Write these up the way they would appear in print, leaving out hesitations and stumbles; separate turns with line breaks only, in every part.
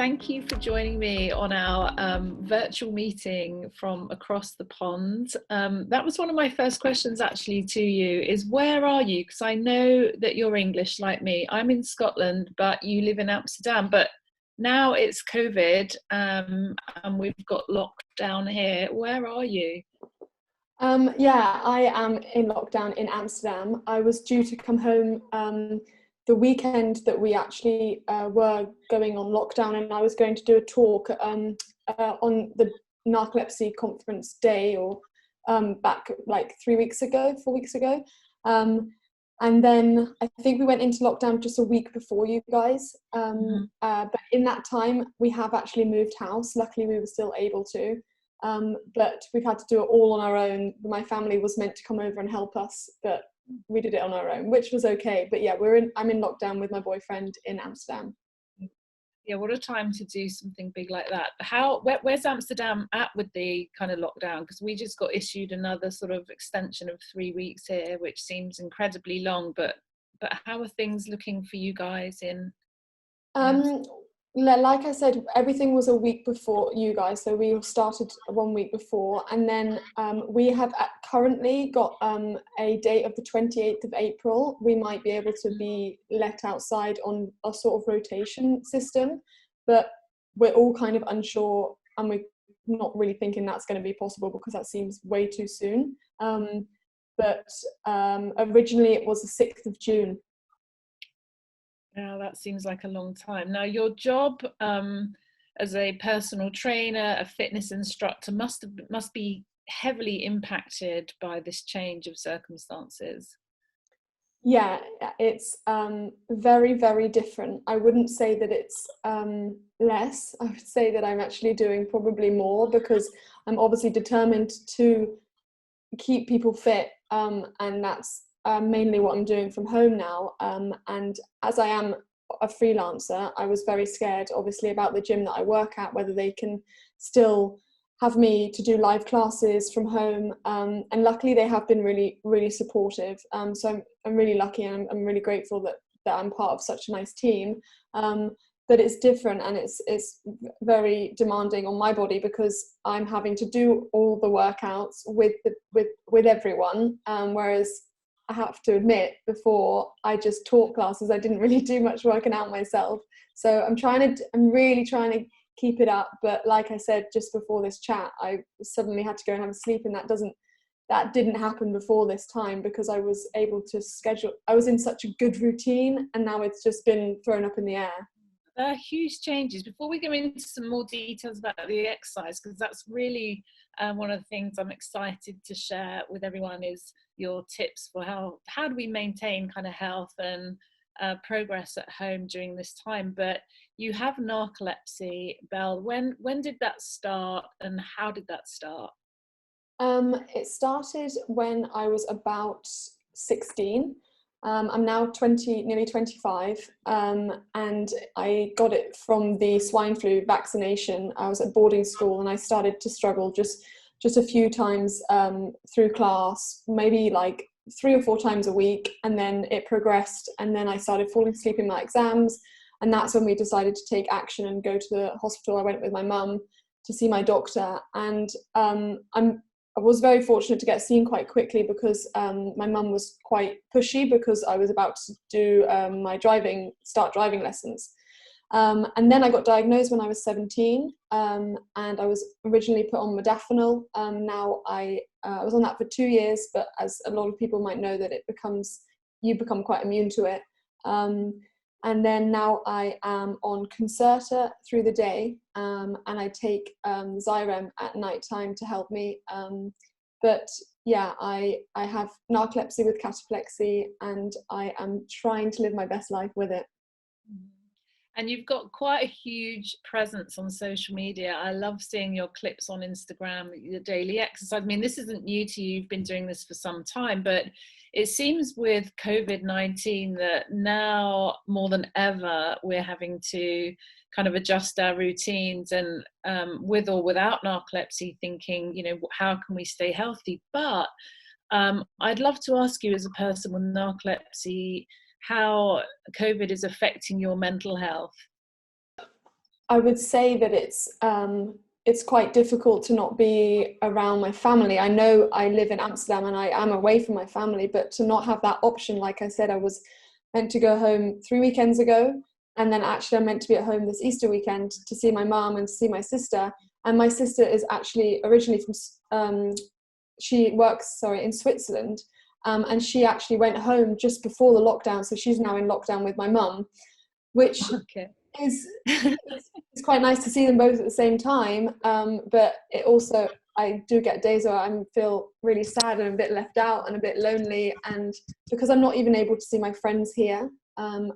thank you for joining me on our virtual meeting from across the pond. That was one of my first questions actually to you, is where are you? Because I know that you're English like me. I'm in Scotland, but you live in Amsterdam. But now it's COVID and we've got lockdown here. Where are you?
Yeah, I am in lockdown in Amsterdam. I was due to come home the weekend that we actually were going on lockdown, and I was going to do a talk on the Narcolepsy conference day, or back like 4 weeks ago. And then I think we went into lockdown just a week before you guys. But in that time, we have actually moved house. Luckily, we were still able to. But we've had to do it all on our own. My family was meant to come over and help us, but we did it on our own, which was okay. But yeah, I'm in lockdown with my boyfriend in Amsterdam.
Yeah, what a time to do something big like that. Where's Amsterdam at with the kind of lockdown? Because we just got issued another sort of extension of 3 weeks here, which seems incredibly long. But how are things looking for you guys in?
Like I said, everything was a week before you guys, so we started 1 week before, and then we have currently got a date of the 28th of April. We might be able to be let outside on a sort of rotation system, but we're all kind of unsure, and we're not really thinking that's going to be possible because that seems way too soon. But originally it was the 6th of June.
Yeah, that seems like a long time. Now, your job as a personal trainer, a fitness instructor, must be heavily impacted by this change of circumstances.
Yeah, it's very, very different. I wouldn't say that it's less. I would say that I'm actually doing probably more, because I'm obviously determined to keep people fit, and that's mainly what I'm doing from home now. And as I am a freelancer, I was very scared, obviously, about the gym that I work at, whether they can still have me to do live classes from home. And luckily, they have been really, really supportive. So I'm really lucky, and I'm really grateful that I'm part of such a nice team. But it's different, and it's very demanding on my body, because I'm having to do all the workouts with everyone, whereas I have to admit, before I just taught classes, I didn't really do much working out myself. So I'm really trying to keep it up. But like I said just before this chat, I suddenly had to go and have a sleep, and that didn't happen before this time, because I was able to schedule. I was in such a good routine, and now it's just been thrown up in the air.
There are huge changes. Before we go into some more details about the exercise, because that's really one of the things I'm excited to share with everyone, is your tips for how do we maintain kind of health and progress at home during this time. But you have narcolepsy, Belle. When did that start, and how did that start?
It started when I was about 16. I'm now nearly 25, and I got it from the swine flu vaccination. I was at boarding school, and I started to struggle just a few times through class, maybe like 3 or 4 times a week, and then it progressed, and then I started falling asleep in my exams, and that's when we decided to take action and go to the hospital. I went with my mum to see my doctor, and I was very fortunate to get seen quite quickly, because my mum was quite pushy, because I was about to do start driving lessons. And then I got diagnosed when I was 17, and I was originally put on modafinil. Now I was on that for 2 years, but as a lot of people might know, that you become quite immune to it. And then now I am on Concerta through the day, and I take Xyrem at night time to help me. But yeah, I have narcolepsy with cataplexy, and I am trying to live my best life with it.
And you've got quite a huge presence on social media. I love seeing your clips on Instagram, your daily exercise. I mean, this isn't new to you. You've been doing this for some time, but it seems with COVID-19 that now more than ever, we're having to kind of adjust our routines, and with or without narcolepsy, thinking, how can we stay healthy? But I'd love to ask you, as a person with narcolepsy, how COVID is affecting your mental health.
I would say that it's quite difficult to not be around my family. I know I live in Amsterdam and I am away from my family, but to not have that option, like I said, I was meant to go home 3 weekends ago, and then actually I'm meant to be at home this Easter weekend to see my mum and to see my sister. And my sister is actually originally from, she works, in Switzerland, and she actually went home just before the lockdown, so she's now in lockdown with my mum, which
Okay.
is it's quite nice to see them both at the same time, but it also, I do get days where I feel really sad and a bit left out and a bit lonely, and because I'm not even able to see my friends here,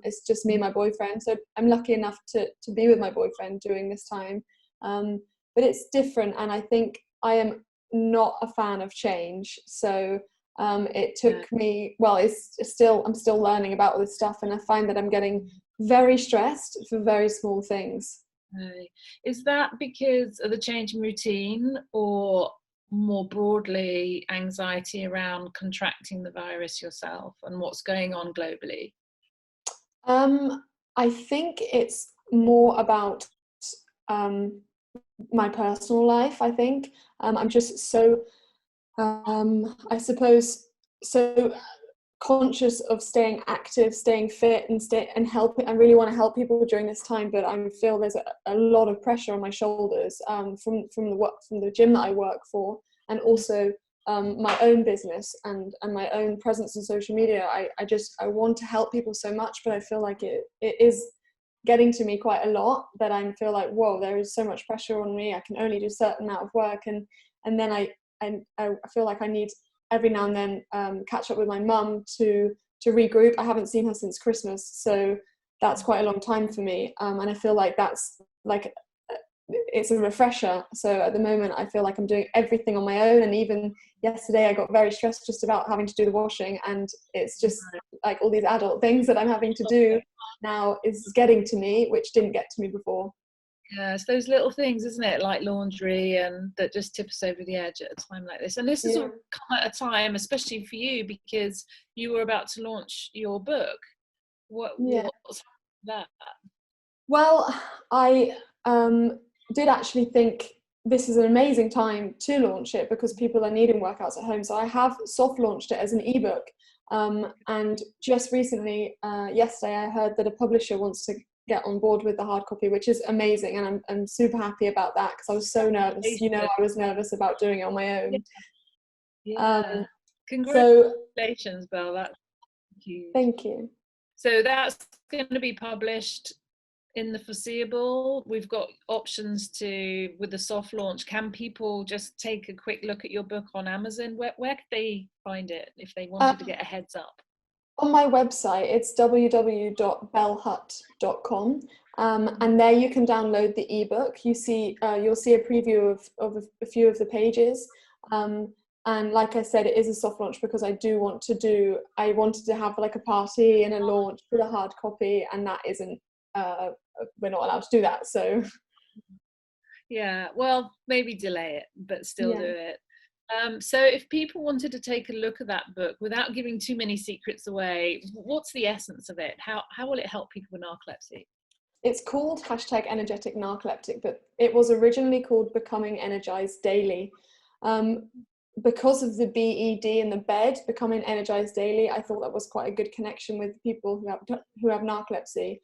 it's just me and my boyfriend, so I'm lucky enough to be with my boyfriend during this time, but it's different, and I think I am not a fan of change, so it took me, well, I'm still learning about all this stuff, and I find that I'm getting very stressed for very small things.
Is that because of the change in routine, or more broadly anxiety around contracting the virus yourself and what's going on globally?
I think it's more about my personal life. I think I'm just so I suppose so conscious of staying active, staying fit, and helping. I really want to help people during this time, but I feel there's a lot of pressure on my shoulders from the gym that I work for, and also my own business and my own presence on social media. I want to help people so much, but I feel like it is getting to me quite a lot, that I feel like, whoa, there is so much pressure on me. I can only do a certain amount of work, and then I feel like I need every now and then catch up with my mum to regroup. I haven't seen her since Christmas, so that's quite a long time for me, and I feel like that's like it's a refresher. So at the moment I feel like I'm doing everything on my own, and even yesterday I got very stressed just about having to do the washing, and it's just like all these adult things that I'm having to do now is getting to me, which didn't get to me before.
Yeah, it's those little things, isn't it, like laundry, and that just tip us over the edge at a time like this. And this has all come at a time, especially for you, because you were about to launch your book. What's that?
Well, I did actually think this is an amazing time to launch it because people are needing workouts at home. So I have soft launched it as an ebook. And just recently, yesterday, I heard that a publisher wants to get on board with the hard copy, which is amazing, and I'm super happy about that because I was so nervous. I was nervous about doing it on my own.
Congratulations, Belle. That's huge.
Thank you.
So that's going to be published in the foreseeable. We've got options with the soft launch. Can people just take a quick look at your book on Amazon? Where could they find it if they wanted to get a heads up?
On my website, it's www.bellehutt.com, and there you can download the ebook. You'll see a preview of a few of the pages. And like I said, it is a soft launch because I wanted to have like a party and a launch for the hard copy, and that isn't, we're not allowed to do that. So
yeah, well, maybe delay it, but still do it. So if people wanted to take a look at that book without giving too many secrets away, what's the essence of it? How will it help people with narcolepsy?
It's called #energetic narcoleptic, but it was originally called Becoming Energized Daily. Because of the BED and the bed, Becoming Energized Daily, I thought that was quite a good connection with people who have narcolepsy.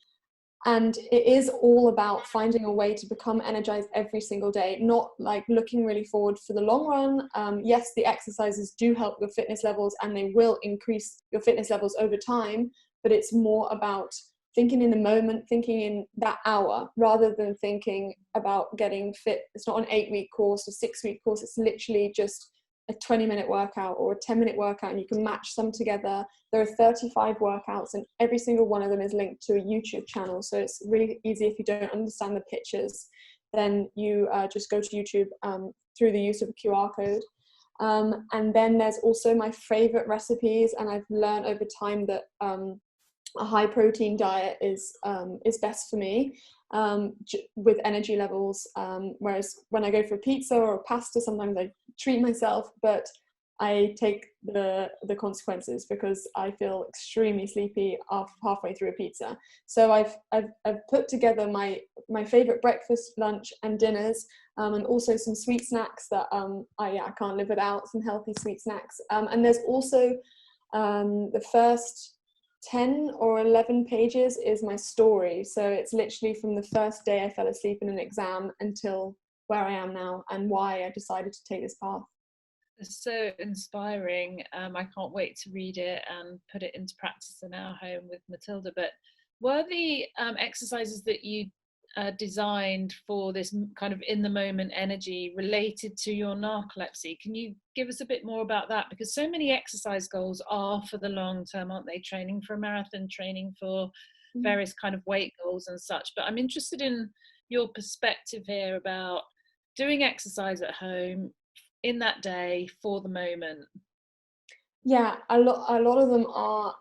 And it is all about finding a way to become energized every single day, not like looking really forward for the long run. Yes, the exercises do help your fitness levels and they will increase your fitness levels over time, but it's more about thinking in the moment, thinking in that hour, rather than thinking about getting fit. It's not an 8-week course, a 6-week course. It's literally just a 20-minute workout or a 10-minute workout, and you can match them together. There are 35 workouts, and every single one of them is linked to a YouTube channel. So it's really easy if you don't understand the pictures, then you just go to YouTube through the use of a QR code. And then there's also my favorite recipes, and I've learned over time that a high protein diet is best for me with energy levels, whereas when I go for pizza or pasta, sometimes I treat myself, but I take the consequences because I feel extremely sleepy after halfway through a pizza. So I've put together my favorite breakfast, lunch, and dinners, and also some sweet snacks that I can't live without, some healthy sweet snacks. And there's also the first 10 or 11 pages is my story. So it's literally from the first day I fell asleep in an exam until where I am now and why I decided to take this path.
It's so inspiring. I can't wait to read it and put it into practice in our home with Matilda. But were the exercises that you designed for this kind of in the moment energy related to your narcolepsy? Can you give us a bit more about that? Because so many exercise goals are for the long term, aren't they? Training for a marathon, training for various kind of weight goals and such. But I'm interested in your perspective here about doing exercise at home in that day for the moment.
Yeah, a lot of them are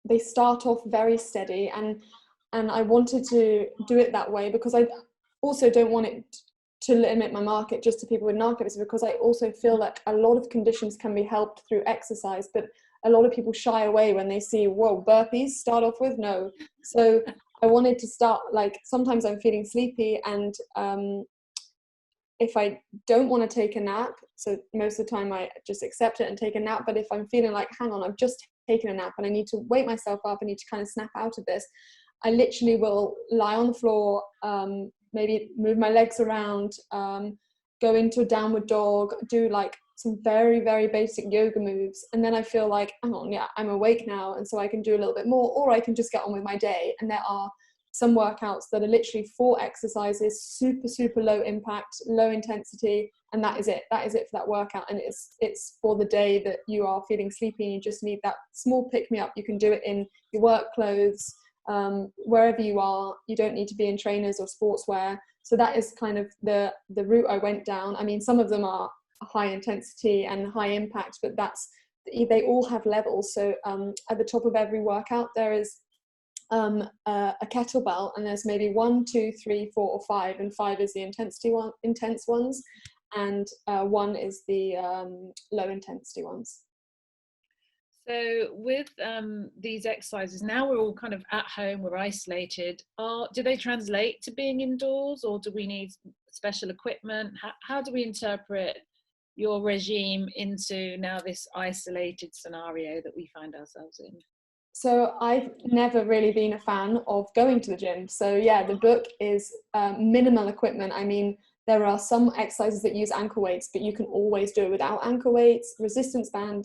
they start off very steady, and I wanted to do it that way because I also don't want it to limit my market just to people with narcolepsy, because I also feel like a lot of conditions can be helped through exercise, but a lot of people shy away when they see, whoa, burpees start off with? No. So I wanted to start, like, sometimes I'm feeling sleepy, and if I don't want to take a nap, so most of the time I just accept it and take a nap, but if I'm feeling like, hang on, I've just taken a nap and I need to wake myself up, I need to kind of snap out of this, I literally will lie on the floor, maybe move my legs around, go into a downward dog, do like some very, very basic yoga moves, and then I feel like, hang on, yeah, I'm awake now, and so I can do a little bit more, or I can just get on with my day. And there are some workouts that are literally 4 exercises, super, super low impact, low intensity, and that is it. That is it for that workout. And it's for the day that you are feeling sleepy and you just need that small pick-me-up. You can do it in your work clothes, wherever you are. You don't need to be in trainers or sportswear. So that is kind of the route I went down. I mean, some of them are high intensity and high impact, but they all have levels. So at the top of every workout, there is a kettlebell, and there's maybe 1, 2, 3, 4, or 5, and 5 is the intense ones, and 1 is the low intensity ones.
So with these exercises, now we're all kind of at home, we're isolated. Do they translate to being indoors, or do we need special equipment? How do we interpret your regime into now this isolated scenario that we find ourselves in?
So I've never really been a fan of going to the gym. So yeah, the book is minimal equipment. I mean, there are some exercises that use ankle weights, but you can always do it without ankle weights. Resistance band,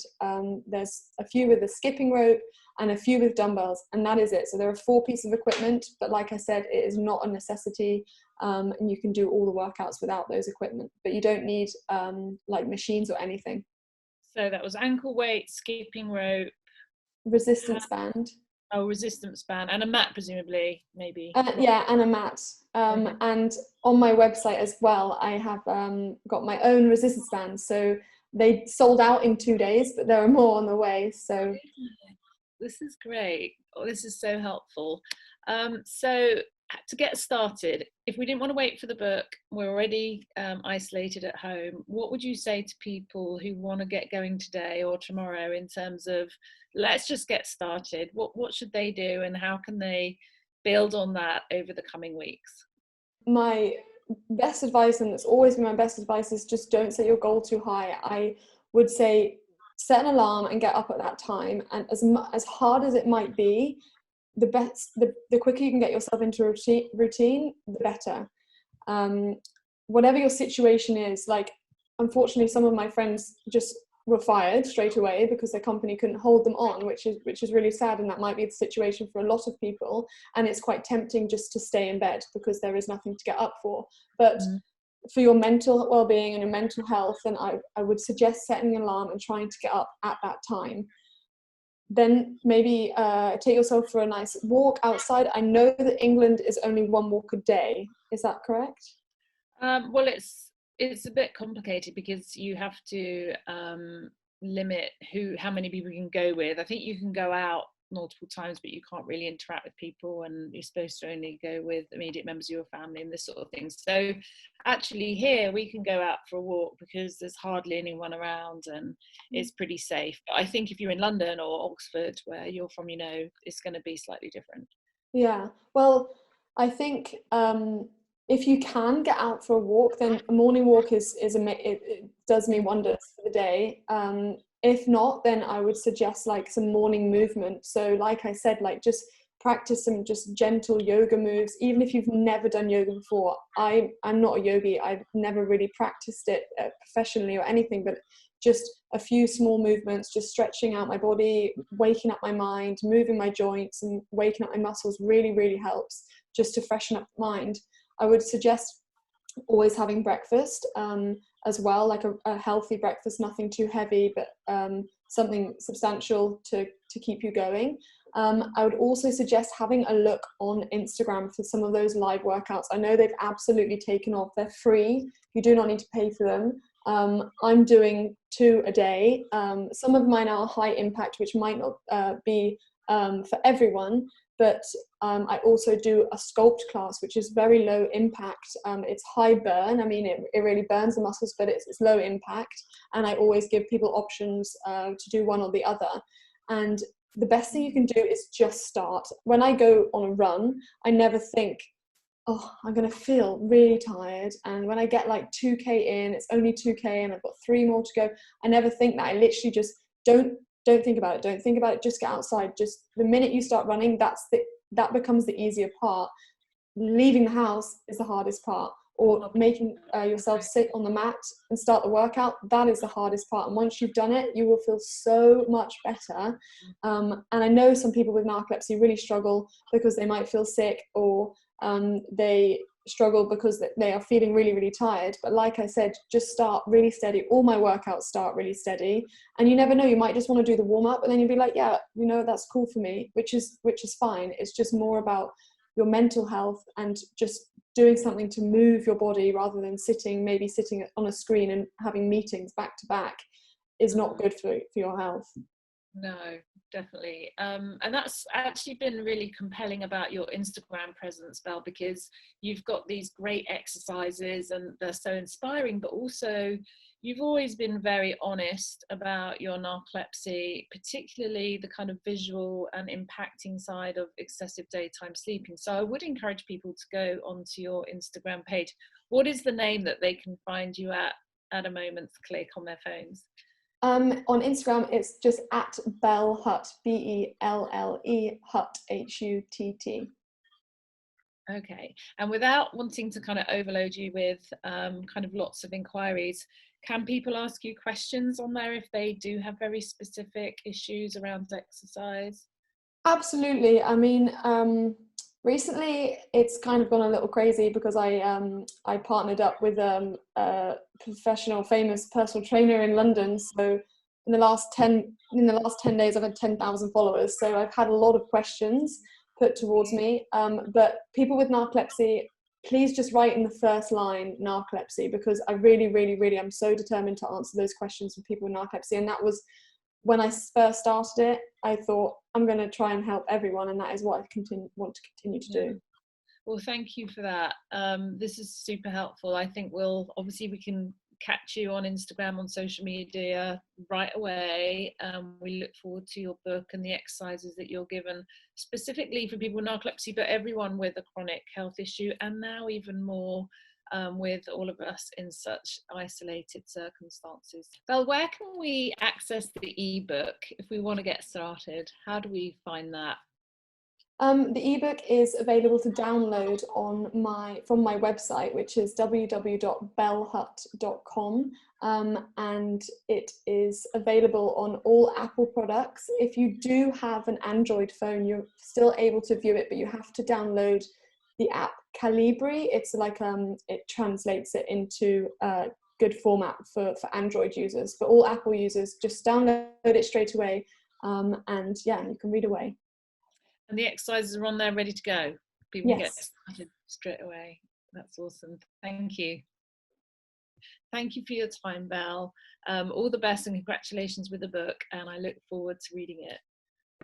there's a few with a skipping rope and a few with dumbbells, and that is it. So there are 4 pieces of equipment, but like I said, it is not a necessity, and you can do all the workouts without those equipment, but you don't need like machines or anything.
So that was ankle weight, skipping rope,
Resistance band.
oh, resistance band, and a mat, presumably, maybe.
Yeah, and a mat. And on my website as well, I have got my own resistance bands. So they sold out in 2 days, but there are more on the way. So
this is great. Oh, this is so helpful. So to get started, if we didn't want to wait for the book, we're already isolated at home, what would you say to people who want to get going today or tomorrow in terms of, let's just get started? What should they do, and how can they build on that over the coming weeks?
My best advice, and it's always been my best advice, is just don't set your goal too high. I would say set an alarm and get up at that time, and as hard as it might be, the quicker you can get yourself into a routine, the better. Whatever your situation is, like, unfortunately some of my friends just were fired straight away because their company couldn't hold them on, which is really sad, and that might be the situation for a lot of people, and it's quite tempting just to stay in bed because there is nothing to get up for. But for your mental well-being and your mental health, then I would suggest setting an alarm and trying to get up at that time. Then maybe take yourself for a nice walk outside. I know that England is only 1 walk a day. Is that correct?
Well, it's a bit complicated because you have to limit how many people you can go with. I think you can go out multiple times, but you can't really interact with people, and you're supposed to only go with immediate members of your family and this sort of thing. So actually here we can go out for a walk because there's hardly anyone around and it's pretty safe. But I think if you're in London or Oxford, where you're from, you know, it's going to be slightly different.
Yeah, well, I think if you can get out for a walk, then a morning walk it does me wonders for the day. If not, then I would suggest like some morning movement. So like I said, like just practice some just gentle yoga moves, even if you've never done yoga before. I'm not a yogi. I've never really practiced it professionally or anything, but just a few small movements, just stretching out my body, waking up my mind, moving my joints and waking up my muscles really, really helps just to freshen up the mind. I would suggest always having breakfast as well, like a healthy breakfast, nothing too heavy, but something substantial to keep you going. I would also suggest having a look on Instagram for some of those live workouts. I know they've absolutely taken off. They're free. You do not need to pay for them. I'm doing 2 a day. Some of mine are high impact, which might not be for everyone, but I also do a sculpt class, which is very low impact. It's high burn. I mean, it really burns the muscles, but it's low impact. And I always give people options to do one or the other. And the best thing you can do is just start. When I go on a run, I never think, oh, I'm going to feel really tired. And when I get like 2K in, it's only 2K and I've got 3 more to go. I never think that. I literally just don't think about it. Don't think about it. Just get outside. Just the minute you start running, that becomes the easier part. Leaving the house is the hardest part, or making yourself sit on the mat and start the workout. That is the hardest part. And once you've done it, you will feel so much better. And I know some people with narcolepsy really struggle because they might feel sick, or they struggle because they are feeling really, really tired. But like I said, just start really steady. All my workouts start really steady, and you never know, you might just want to do the warm-up and then you'll be like, yeah, you know, that's cool for me, which is fine. It's just more about your mental health and just doing something to move your body rather than sitting on a screen and having meetings back to back is not good for your health.
No, definitely. And that's actually been really compelling about your Instagram presence, Belle, because you've got these great exercises and they're so inspiring, but also you've always been very honest about your narcolepsy, particularly the kind of visual and impacting side of excessive daytime sleeping. So I would encourage people to go onto your Instagram page. What is the name that they can find you at a moment's click on their phones?
On Instagram, it's just at Belle Hutt, BELLE Hutt, HUTT.
Okay, and without wanting to kind of overload you with kind of lots of inquiries, can people ask you questions on there if they do have very specific issues around exercise?
Absolutely. I mean, recently it's kind of gone a little crazy because I partnered up with a professional, famous personal trainer in London. So in the last 10 days, I've had 10,000 followers. So I've had a lot of questions put towards me. But people with narcolepsy, please just write in the first line narcolepsy, because I really, really, really am so determined to answer those questions for people with narcolepsy. And that was when I first started it. I thought, I'm going to try and help everyone, and that is what I want to continue to do.
Well, thank you for that. This is super helpful. I think we can catch you on Instagram, on social media right away. We look forward to your book and the exercises that you're given specifically for people with narcolepsy, but everyone with a chronic health issue, and now even more with all of us in such isolated circumstances. Belle, where can we access the ebook if we want to get started? How do we find that?
The ebook is available to download from my website, which is www.bellehutt.com, and it is available on all Apple products. If you do have an Android phone, you're still able to view it, but you have to download the app Calibri. It's like it translates it into good format for Android users. For all Apple users, just download it straight away, and yeah, you can read away.
And the exercises are on there ready to go. People can get started straight away. That's awesome. Thank you. Thank you for your time, Belle. All the best and congratulations with the book, and I look forward to reading it.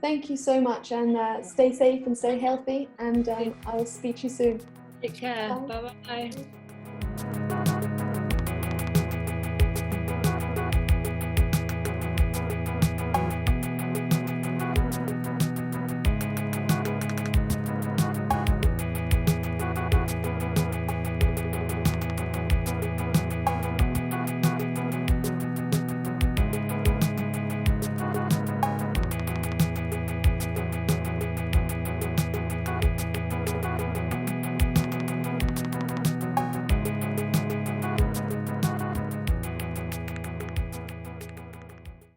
Thank you so much, and stay safe and stay healthy, and I will speak to you soon.
Take care.
Bye.
Bye bye.